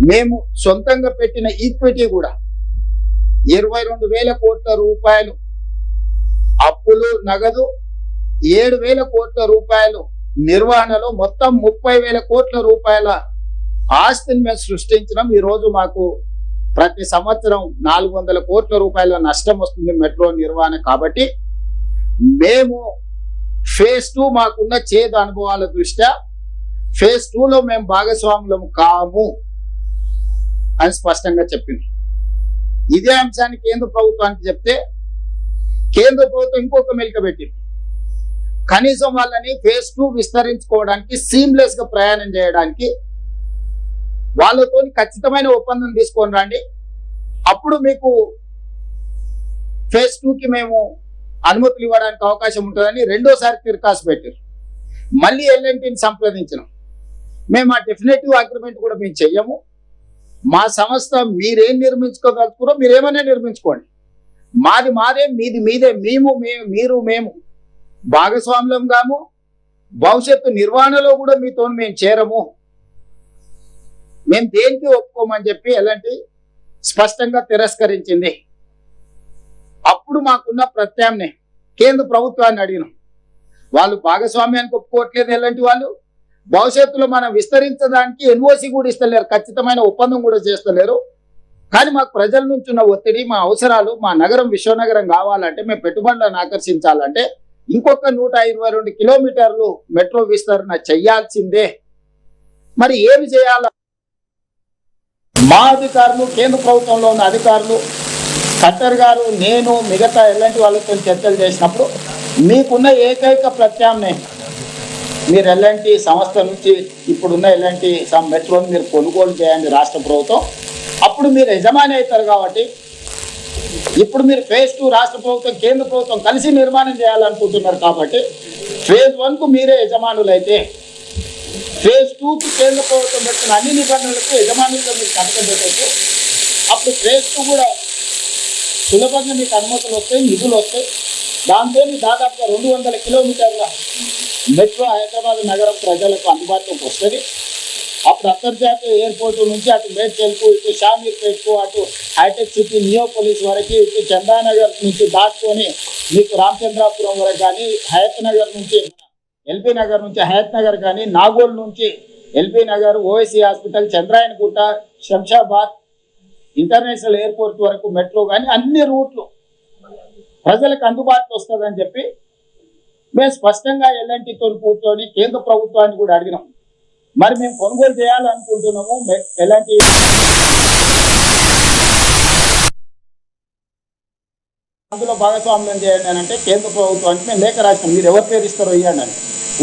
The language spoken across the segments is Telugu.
మేము సొంతంగా పెట్టిన ఈక్విటీ కూడా 22,000 కోట్ల రూపాయలు అప్పులు నగదు, 7,000 కోట్ల రూపాయలు నిర్వహణలో మొత్తం 30,000 కోట్ల రూపాయల ఆస్తిని మేము సృష్టించడం. ఈరోజు మాకు ప్రతి సంవత్సరం 400 కోట్ల రూపాయల నష్టం వస్తుంది మెట్రో నిర్వహణ. కాబట్టి మేము ఫేజ్ 2 మాకున్న చేదు అనుభవాల దృష్ట్యా ఫేజ్ 2లో మేము భాగస్వాములం కాము అని స్పష్టంగా చెప్పింది. ఇదే అంశాన్ని కేంద్ర ప్రభుత్వానికి చెప్తే కేంద్ర ప్రభుత్వం ఇంకొక మెలిక పెట్టింది. కనీసం వాళ్ళని ఫేజ్ 2 విస్తరించుకోవడానికి సీమ్లెస్ గా ప్రయాణం చేయడానికి వాళ్ళతో ఖచ్చితమైన ఒప్పందం తీసుకొని రండి, అప్పుడు మీకు ఫేజ్ 2కి మేము అనుమతులు ఇవ్వడానికి అవకాశం ఉంటుందని రెండోసారి తిరకాసు పెట్టారు. మళ్ళీ ఎల్ఎన్టీని సంప్రదించినాం. మేము ఆ డెఫినెటివ్ అగ్రిమెంట్ కూడా మేము చెయ్యము. మా సంస్థ మీరేం నిర్మించుకోగలుగుతారో మీరేమైనా నిర్మించుకోండి, మాది మాదే, మీది మీదే, మేము భాగస్వాములం కాము, భవిష్యత్తు నిర్వహణలో కూడా మీతో మేము చేరము, మేము దేనికి ఒప్పుకోమని చెప్పి ఎలాంటి స్పష్టంగా తిరస్కరించింది. అప్పుడు మాకున్న ప్రత్యామ్నాయం కేంద్ర ప్రభుత్వాన్ని అడిగినాం. వాళ్ళు భాగస్వామ్యానికి ఒప్పుకోవట్లేదు. ఎలాంటి వాళ్ళు భవిష్యత్తులో మనం విస్తరించడానికి ఎన్ఓసి కూడా ఇస్తలేరు, ఖచ్చితమైన ఒప్పందం కూడా చేస్తలేరు. కానీ మాకు ప్రజల నుంచి ఉన్న ఒత్తిడి, మా అవసరాలు, మా నగరం విశ్వనగరం కావాలంటే, మేము పెట్టుబడులను ఆకర్షించాలంటే ఇంకొక 122 కిలోమీటర్లు మెట్రో విస్తరణ చెయ్యాల్సిందే. మరి ఏమి చేయాల? మా అధికారులు, కేంద్ర ప్రభుత్వంలో ఉన్న అధికారులు, ఖట్టర్ గారు, నేను, మిగతా ఎలాంటి వాళ్ళతో చర్చలు చేసినప్పుడు మీకున్న ఏకైక ప్రత్యామ్నాయం మీరు ఎలాంటి సంస్థ నుంచి ఇప్పుడున్న ఎలాంటి మెట్రోని మీరు కొనుగోలు చేయండి రాష్ట్ర ప్రభుత్వం, అప్పుడు మీరు యజమాని అవుతారు. కాబట్టి ఇప్పుడు మీరు ఫేజ్ 2 రాష్ట్ర ప్రభుత్వం కేంద్ర ప్రభుత్వం కలిసి నిర్మాణం చేయాలనుకుంటున్నారు. కాబట్టి ఫేజ్ 1కు మీరే యజమానులైతే ఫేజ్ 2కి కేంద్ర ప్రభుత్వం పెట్టిన అన్ని నిబంధనలకు యజమానులుగా మీరు కట్టబెట్టచ్చు. అప్పుడు ఫేజ్ 2 కూడా సులభంగా మీకు అనుమతులు వస్తాయి, నిధులు వస్తాయి. దాంతో దాదాపుగా 200 కిలోమీటర్ల మెట్రో హైదరాబాద్ నగరం ప్రజలకు అందుబాటులోకి వస్తుంది. అప్పుడు అంతర్జాతీయ ఎయిర్పోర్ట్ నుంచి అటు మేడ్చల్కు, ఇటు షామీర్పేట్కు, అటు హైటెక్ సిటీ నియోపోలిస్ వరకు, ఇటు చందానగర్ నుంచి దాటుకొని మీకు రామచంద్రాపురం వరకు కానీ, హయత్ నగర్ నుంచి ఎల్బీ నగర్ నుంచి హయత్ నగర్ కానీ, నాగోల్ నుంచి LB Nagar, OSC hospital, Chandrayangutta, Shamshabad international airport వరకు మెట్రో కానీ అన్ని రూట్లు ప్రజలకు అందుబాటులో వస్తుందని చెప్పి మేము స్పష్టంగా ఎల్ఎన్టీతో కూర్చొని కేంద్ర ప్రభుత్వాన్ని కూడా అడిగినాం. మరి మేము కొనుగోలు చేయాలనుకుంటున్నాము, ఎలాంటి అందులో భాగస్వామ్యం చేయండి అని అంటే కేంద్ర ప్రభుత్వానికి మేము లేఖ రాసినాం. మీరు ఎవరి పేరు ఇస్తారో ఇవ్వండి అని.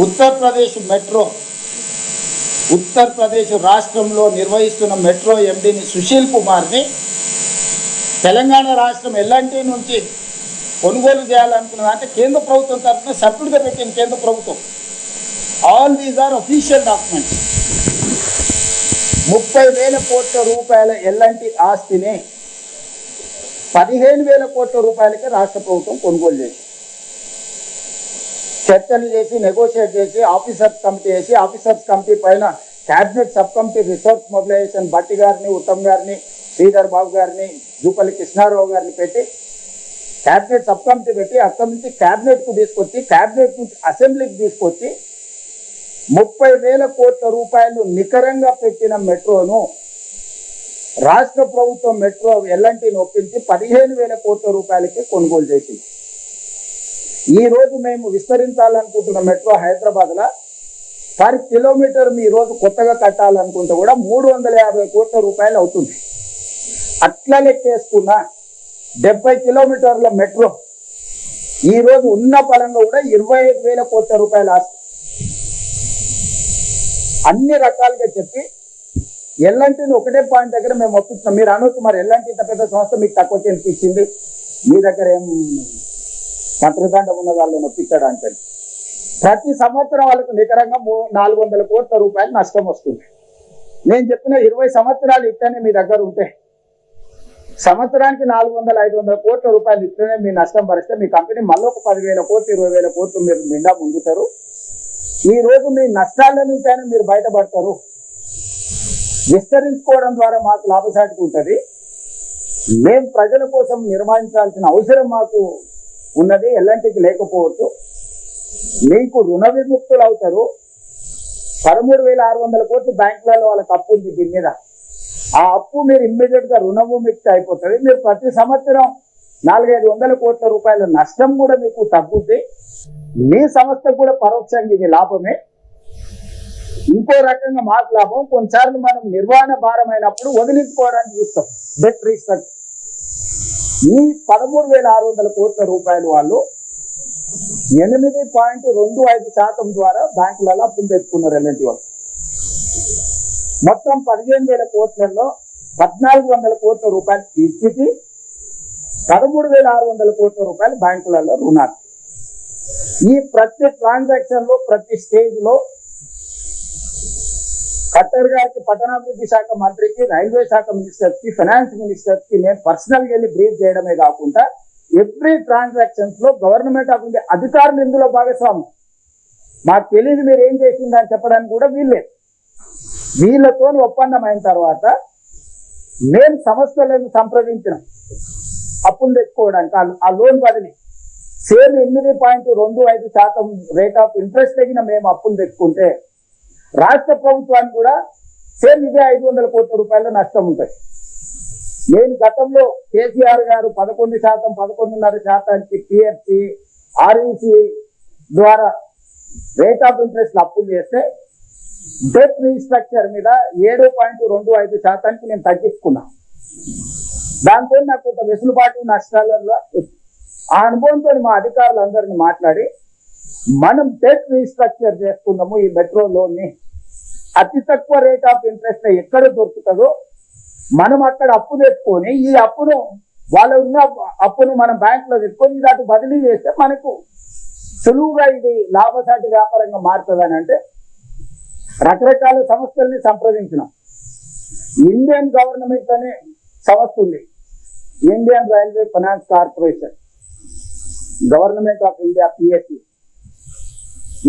ఉత్తరప్రదేశ్ మెట్రో, ఉత్తరప్రదేశ్ రాష్ట్రంలో నిర్వహిస్తున్న మెట్రో ఎండీని సుశీల్ కుమార్ని తెలంగాణ రాష్ట్రం ఎల్ఎన్టీ నుంచి కొనుగోలు చేయాలనుకున్నది అంటే కేంద్ర ప్రభుత్వం తరఫున సభ్యుడిగా పెట్టింది కేంద్ర ప్రభుత్వం. All these are official documents. 30,000 కోట్ల రూపాయల ఎల్ఎన్టీ ఆస్తిని 15,000 కోట్ల రూపాయలకి రాష్ట్ర ప్రభుత్వం కొనుగోలు చేసి చర్చలు చేసి నెగోషియేట్ చేసి ఆఫీసర్స్ కమిటీ వేసి ఆఫీసర్స్ కమిటీ పైన cabinet sub committee resource mobilisation Bhatti గారిని, ఉత్తమ్ గారిని, శ్రీధర్ బాబు గారిని, జూపల్లి కృష్ణారావు గారిని పెట్టి క్యాబినెట్ సబ్ కమిటీ పెట్టి అక్కడి నుంచి క్యాబినెట్కు తీసుకొచ్చి క్యాబినెట్ నుంచి అసెంబ్లీకి తీసుకొచ్చి 30,000 కోట్ల రూపాయలు నికరంగా పెట్టిన మెట్రోను రాష్ట్ర ప్రభుత్వం మెట్రో ఎల్ఎన్టీని ఒప్పించి 15,000 కోట్ల రూపాయలకి కొనుగోలు చేసింది. ఈ రోజు మేము విస్తరించాలనుకుంటున్న మెట్రో హైదరాబాద్లో పర్ కిలోమీటర్ మీ రోజు కొత్తగా కట్టాలనుకుంటే కూడా 350 కోట్ల రూపాయలు అవుతుంది. అట్లా లెక్కేసుకున్న 70 కిలోమీటర్ల మెట్రో ఈ రోజు ఉన్న పరంగా కూడా 25,000 కోట్ల రూపాయలు ఆస్తి. అన్ని రకాలుగా చెప్పి ఎల్ఎన్టీని ఒకటే పాయింట్ దగ్గర మేము ఒప్పిస్తున్నాం. మీరు అనొచ్చు, మరి ఎల్ఎన్టీ ఇంత పెద్ద సంస్థ మీకు తక్కువ అనిపించింది, మీ దగ్గర ఏం మంత్రిదండం ఉన్న వాళ్ళని ఒప్పించాడు అంటే ప్రతి సంవత్సరం వాళ్ళకు నికరంగా 400 కోట్ల రూపాయలు నష్టం వస్తుంది. నేను చెప్పిన 20 సంవత్సరాలు ఇట్లనే మీ దగ్గర ఉంటే సంవత్సరానికి 400-500 కోట్ల రూపాయలు ఇట్లనే మీ నష్టం భరిస్తే మీ కంపెనీ మళ్ళీ ఒక 10,000 కోట్లు 20,000 కోట్లు మీరు నిండా ముందుతారు. ఈ రోజు మీ నష్టాల నుంచైనా మీరు బయటపడతారు. విస్తరించుకోవడం ద్వారా మాకు లాభసాటిగా ఉంటుంది. మేము ప్రజల కోసం నిర్వహించాల్సిన అవసరం మాకు ఉన్నది, ఎల్ఎన్టీకి లేకపోవచ్చు. మీకు రుణ విముక్తులు అవుతారు. 13,600 కోట్లు బ్యాంకులలో వాళ్ళకి అప్పు ఉంది. దీని మీద ఆ అప్పు మీరు ఇమ్మీడియట్ గా రుణ విముక్తి అయిపోతుంది. మీరు ప్రతి సంవత్సరం 400-500 కోట్ల రూపాయల నష్టం కూడా మీకు తగ్గుద్ది. మీ సంస్థకు కూడా పరోక్షంగా ఇది లాభమే. ఇంకో రకంగా మాకు లాభం. కొన్నిసార్లు మనం నిర్వహణ భారమైనప్పుడు వదిలించుకోవడానికి చూస్తాం డెట్ రీస్ట్రక్చర్. ఈ 13,600 కోట్ల రూపాయలు వాళ్ళు 8.25% ద్వారా బ్యాంకులలో అప్పులు తెచ్చుకున్నారు. ఎల్ఎన్టీ వాళ్ళు మొత్తం 15,000 కోట్లలో 1,400 కోట్ల రూపాయలు ఇచ్చి 13,600 కోట్ల రూపాయలు బ్యాంకులలో రుణాలు. ఈ ప్రతి ట్రాన్సాక్షన్ లో ప్రతి స్టేజ్ లో ఖట్టర్ గారికి, పట్టణాభివృద్ధి శాఖ మంత్రికి, రైల్వే శాఖ మినిస్టర్ కి, ఫైనాన్స్ మినిస్టర్ కి నేను పర్సనల్ గా వెళ్ళి బ్రీఫ్ చేయడమే కాకుండా ఎవ్రీ ట్రాన్సాక్షన్స్ లో గవర్నమెంట్ ఆఫ్ ఇండియా అధికారులు ఇందులో భాగస్వామి. మాకు తెలియదు మీరు ఏం చేసిందని చెప్పడానికి కూడా వీల్లేదు. వీళ్ళతో ఒప్పందం అయిన తర్వాత మేము సంస్థలను సంప్రదించినాం అప్పులు తెచ్చుకోవడానికి. ఆ లోన్ బదిలీ సేమ్ 8.25% రేట్ ఆఫ్ ఇంట్రెస్ట్ తగిన మేము అప్పులు తెచ్చుకుంటే రాష్ట్ర ప్రభుత్వానికి కూడా సేమ్ ఇదే 500 కోట్ల రూపాయల నష్టం ఉంటుంది. నేను గతంలో కేసీఆర్ గారు 11%, 11.5% పిఎఫ్సి, ఆర్ఈసి ద్వారా రేట్ ఆఫ్ ఇంట్రెస్ట్ అప్పులు చేస్తే డెట్ రీస్ట్రక్చర్ మీద 7.25% నేను తగ్గించుకున్నా. దాంతో నాకు కొంత వెసులుబాటు నష్టాలలో ఆ అనుభవంతో మా అధికారులందరినీ మాట్లాడి మనం డెట్ రీస్ట్రక్చర్ చేసుకుందాము. ఈ మెట్రో లోన్ ని అతి తక్కువ రేట్ ఆఫ్ ఇంట్రెస్ట్ ఎక్కడ దొరుకుతుందో మనం అక్కడ అప్పు తెచ్చుకొని ఈ అప్పును వాళ్ళు ఉన్న అప్పును మనం బ్యాంక్ లో తెచ్చుకొని ఇది అటు బదిలీ చేస్తే మనకు సులువుగా ఇది లాభసాటి వ్యాపారంగా మారుతుందని అంటే రకరకాల సంస్థల్ని సంప్రదించినాం. ఇండియన్ గవర్నమెంట్ అనే సంస్థ ఉంది, Indian railway finance corporation, government of India PSC.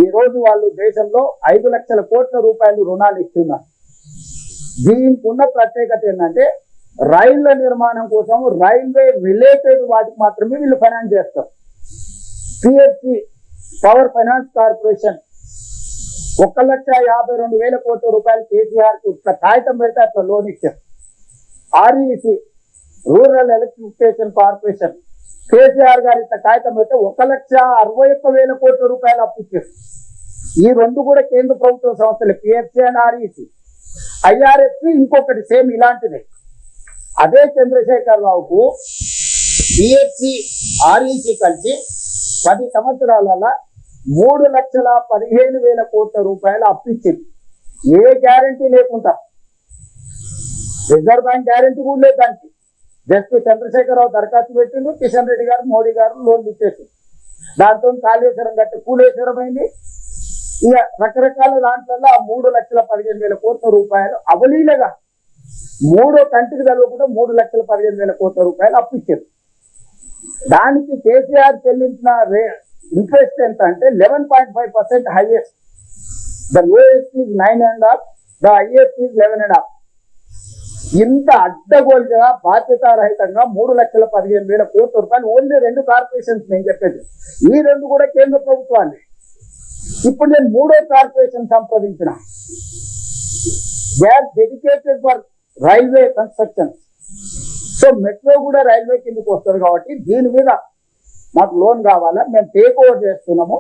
ఈ రోజు వాళ్ళు దేశంలో 5 లక్షల కోట్ల రూపాయలు రుణాలు ఇస్తున్నారు. దీనికి ఉన్న ప్రత్యేకత ఏంటంటే రైళ్ల నిర్మాణం కోసం రైల్వే రిలేటెడ్ వాటికి మాత్రమే వీళ్ళు ఫైనాన్స్ చేస్తారు. పిఎస్సి పవర్ ఫైనాన్స్ కార్పొరేషన్ 1,52,000 కోట్ల రూపాయలు కేసీఆర్ కి కాగితం పెడితే అట్లా లోన్ ఇచ్చారు. REC rural electrification corporation KCR గారి కాగితం పెడితే 1,61,000 కోట్ల రూపాయలు అప్పు ఇచ్చారు. ఈ రెండు కూడా కేంద్ర ప్రభుత్వ సంస్థలు, పిఎఫ్సి అండ్ ఆర్ఈసి. ఐఆర్ఎఫ్సి ఇంకొకటి సేమ్ ఇలాంటిదే. అదే చంద్రశేఖర్ రావుకు పిఎఫ్సి, ఆర్ఈసి కలిసి 10 సంవత్సరాలలో 3,15,000 కోట్ల రూపాయలు అప్పు ఇచ్చింది. ఏ గ్యారంటీ లేకుండా, రిజర్వ్ బ్యాంక్ గ్యారంటీ కూడా లేదు దానికి. జస్ట్ చంద్రశేఖరరావు దరఖాస్తు పెట్టిండు, కిషన్ రెడ్డి గారు, మోడీ గారు లోన్లు ఇచ్చేసి దాంతో కాళేశ్వరం కట్టి కూలేశ్వరం అయింది. ఇక రకరకాల దాంట్లో 3,15,000 కోట్ల రూపాయలు అవలీలగా మూడో కంటికి తెలవకుండా 3,15,000 కోట్ల రూపాయలు అప్పు ఇచ్చారు. దానికి కేసీఆర్ చెల్లించిన ఇంట్రెస్ట్ ఎంత అంటే 11.5% highest. The lowest is 9.5, the highest is 11.5. ఇంత అడ్డగోలుగా బాధ్యతారహితంగా 3,15,000 కోట్ల రూపాయలు ఓన్లీ 2 కార్పొరేషన్స్ నేను చెప్పేది. ఈ 2 కూడా కేంద్ర ప్రభుత్వాన్ని. ఇప్పుడు నేను 3వ కార్పొరేషన్ సంప్రదించిన, they are dedicated for railway construction. So metro కూడా రైల్వే కిందకి వస్తుంది కాబట్టి దీని మీద మాకు లోన్ కావాలా, మేము టేక్ ఓవర్ చేస్తున్నాము.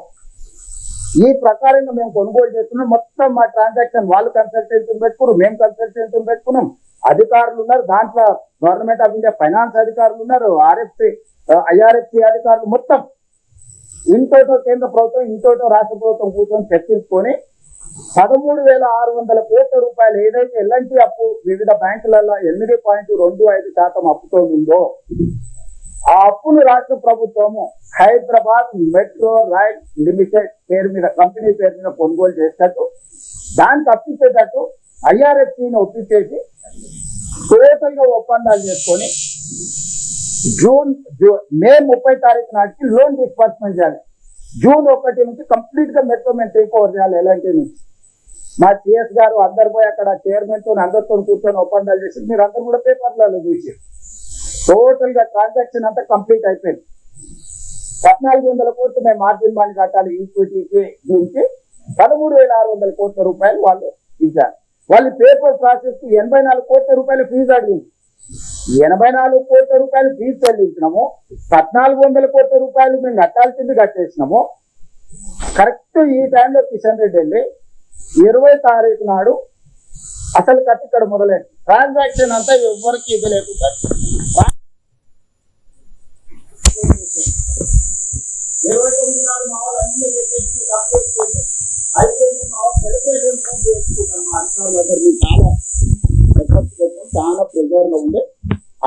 ఈ ప్రకారంగా మేము కొనుగోలు చేస్తున్నాం. మొత్తం మా ట్రాన్సాక్షన్ వాళ్ళు కన్సల్టెన్సీని పెట్టుకున్నారు, మేము కన్సల్టెన్సీని పెట్టుకున్నాం. అధికారులు ఉన్నారు దాంట్లో, గవర్నమెంట్ ఆఫ్ ఇండియా ఫైనాన్స్ అధికారులు ఉన్నారు, ఐఆర్ఎఫ్సి అధికారులు, మొత్తం ఇంతోటో కేంద్ర ప్రభుత్వం, ఇంతోటో రాష్ట్ర ప్రభుత్వం కూర్చొని చర్చించుకొని 13,600 కోట్ల రూపాయలు ఏదైతే ఎల్ఎన్టీ అప్పు వివిధ బ్యాంకులలో 8.25% అప్పుతో ఉందో ఆ అప్పును రాష్ట్ర ప్రభుత్వము హైదరాబాద్ మెట్రో రైల్ లిమిటెడ్ పేరు మీద, కంపెనీ పేరు మీద కొనుగోలు చేసేటట్టు, దానికి అప్పించేటట్టు ఐఆర్ఎఫ్సిని ఒప్పించేసి టోటల్ గా ఒప్పందాలు చేసుకొని మే 30 తారీఖు నాటికి లోన్ డిస్బర్స్మెంట్ చేయాలి. జూన్ 1 నుంచి కంప్లీట్ గా మెట్రో మేము టేక్ ఓవర్ చేయాలి ఎల్ఎన్టీ నుంచి. మా సిఎస్ గారు అందరు పోయి అక్కడ చైర్మన్ తో అందరితో కూర్చొని ఒప్పందాలు చేసి మీరు అందరు కూడా పేపర్లలో చూసి టోటల్ గా ట్రాన్సాక్షన్ అంతా కంప్లీట్ అయిపోయింది. 1400 కోట్లు మేము మార్జిన్ మనీ కట్టాలి ఈక్విటీకి, దీనికి 13,600 కోట్ల రూపాయలు వాళ్ళు ఇచ్చారు. వాళ్ళు పేపర్ ప్రాసెస్ కి 84 కోట్ల రూపాయలు ఫీజు అడిగింది. 84 కోట్ల రూపాయలు ఫీజు చెల్లించినాము, 1400 కోట్ల రూపాయలు మేము కట్టాల్సింది కట్టేసినాము. కరెక్ట్ ఈ టైంలో కిషన్ రెడ్డి వెళ్ళి 20 తారీఖు నాడు అసలు కథ ఇక్కడ మొదలైంది. ట్రాన్సాక్షన్ అంతా ఎవరికి ఇది లేకుండా 29 నాడు మా వాళ్ళు అన్ని పెట్టేసి కంప్లీట్ చేసి అయిపోయింది. మా వాళ్ళు సెలబ్రేషన్ చేసుకుంటాం. మా అధికారులు అందరూ చాలా ఎఫర్ట్స్ పెట్టాం, చాలా ప్రెజర్ లో ఉండే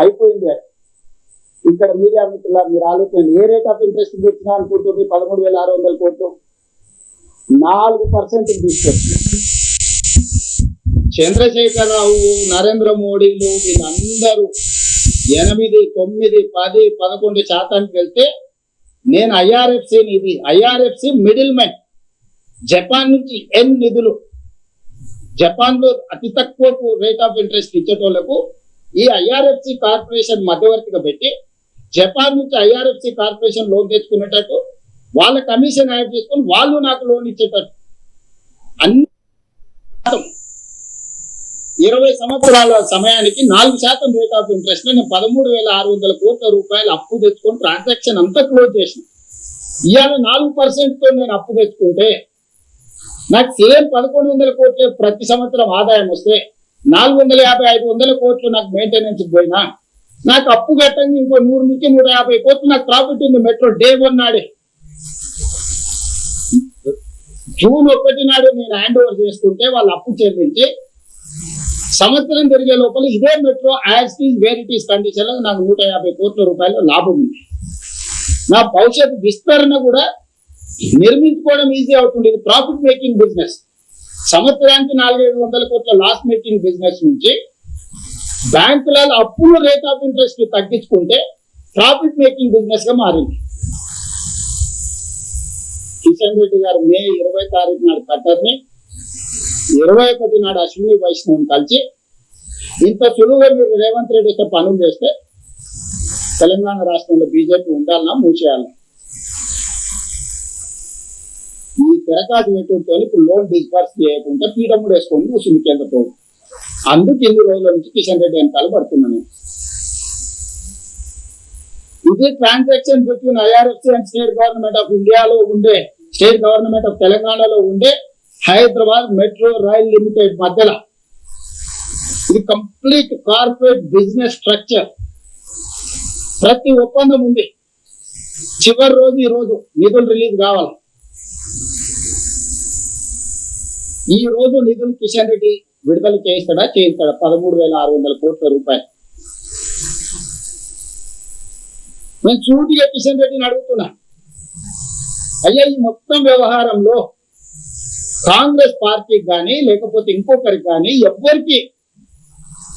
అయిపోయింది. ఇక్కడ మీడియా మిత్రుల మీరు ఆలోచన ఏ రేట్ ఆఫ్ ఇంట్రెస్ట్ తెచ్చినా అనుకుంటుంది 13,600 కోట్లు 4% తీసుకొచ్చింది. చంద్రశేఖరరావు, నరేంద్ర మోడీలు వీళ్ళందరూ 8, 9, 10, 11% వెళ్తే నేను ఐఆర్ఎఫ్సిని, ఇది ఐఆర్ఎఫ్సి మిడిల్ మ్యాన్, జపాన్ నుంచి నిధులు, జపాన్ లో అతి తక్కువ రేట్ ఆఫ్ ఇంట్రెస్ట్ ఇచ్చేటోళ్లకు ఈ ఐఆర్ఎఫ్సి కార్పొరేషన్ మధ్యవర్తిగా పెట్టి జపాన్ నుంచి ఐఆర్ఎఫ్సి కార్పొరేషన్ లోన్ తెచ్చుకునేటట్టు వాళ్ళ కమిషన్ యాడ్ చేసుకొని వాళ్ళు నాకు లోన్ ఇచ్చేటట్టు అన్ని 20 సంవత్సరాల సమయానికి 4% రేట్ ఆఫ్ ఇంట్రెస్ట్ లో నేను 13,600 కోట్ల రూపాయలు అప్పు తెచ్చుకొని ట్రాన్సాక్షన్ అంతా క్లోజ్ చేసిన. ఇవాళ 4% తో నేను అప్పు తెచ్చుకుంటే నాకు సేమ్ 1,100 కోట్ల ప్రతి సంవత్సరం ఆదాయం వస్తే 450-500 కోట్లు నాకు మెయింటెనెన్స్ పోయినా నాకు అప్పు కట్టంగా ఇంకో 100 నుంచి 150 కోట్లు నాకు ప్రాఫిట్ ఉంది. మెట్రో డే 1 నాడే జూన్ 1 నాడు నేను హ్యాండ్ ఓవర్ చేసుకుంటే వాళ్ళు అప్పు చెల్లించి సంవత్సరం జరిగే లోపల ఇదే metro as it is where it is condition లో నాకు 150 కోట్ల రూపాయల లాభం ఉంది. నా భవిష్యత్ విస్తరణ కూడా నిర్మించుకోవడం ఈజీ అవుతుంది. ఇది ప్రాఫిట్ మేకింగ్ బిజినెస్. సంవత్సరానికి 400-500 కోట్ల లాస్ మేకింగ్ బిజినెస్ నుంచి బ్యాంకులలో అప్పుల రేట్ ఆఫ్ ఇంట్రెస్ట్ తగ్గించుకుంటే ప్రాఫిట్ మేకింగ్ బిజినెస్ గా మారింది. కిషన్ రెడ్డి గారు మే 20 తారీఖు నాడు కట్టర్ని, 21 నాడు అశ్విని వైష్ణవ్ కలిసి ఇంత సులువుగా మీరు రేవంత్ రెడ్డి వస్తే పనులు చేస్తే తెలంగాణ రాష్ట్రంలో బీజేపీ ఉండాలన్నా మూసేయాలన్నా ఈ తెరకాటు పెట్టుతో ఇప్పుడు లోన్ డిస్బర్స్ చేయకుండా పీడముడు వేసుకొని కూర్చుంది కేంద్ర ప్రభుత్వం. అందుకు 2 రోజుల నుంచి కిషన్ రెడ్డి వెనకాల పడుతున్నాను. ఇది transaction between IRFC and state government of ఇండియాలో ఉండే, స్టేట్ గవర్నమెంట్ ఆఫ్ తెలంగాణలో ఉండే హైదరాబాద్ మెట్రో రైల్ లిమిటెడ్ మధ్యలో. ఇది కంప్లీట్ కార్పొరేట్ బిజినెస్ స్ట్రక్చర్. ప్రతి ఒప్పందం ఉంది. చివరి రోజు ఈ రోజు నిధులు రిలీజ్ కావాలి. ఈ రోజు నిధులు కిషన్ రెడ్డి విడుదల చేయిస్తాడా? 13,600 కోట్ల రూపాయలు. నేను సూటిగా కిషన్ రెడ్డిని అడుగుతున్నా, అయ్యా ఈ మొత్తం వ్యవహారంలో కాంగ్రెస్ పార్టీకి కానీ లేకపోతే ఇంకొకరికి కానీ ఎవ్వరికి